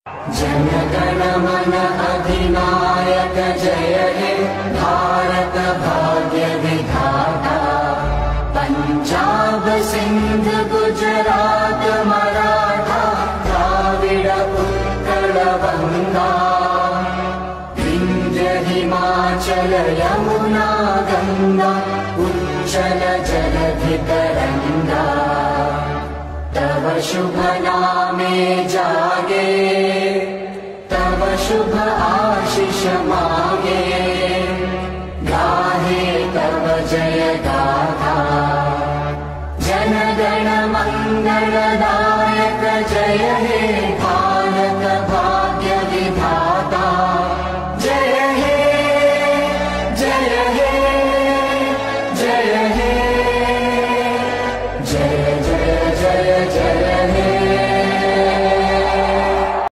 जन गण मन अधिनायक जय हे भारत भाग्य विधाता। पंजाब सिंध गुजरात मराठा द्राविड़ उत्कल बंगा। विंध्य हिमाचल यमुना गंगा उच्चल जलधि तरंगा। तव शुभ नामे जागे, तव शुभ आशीष मा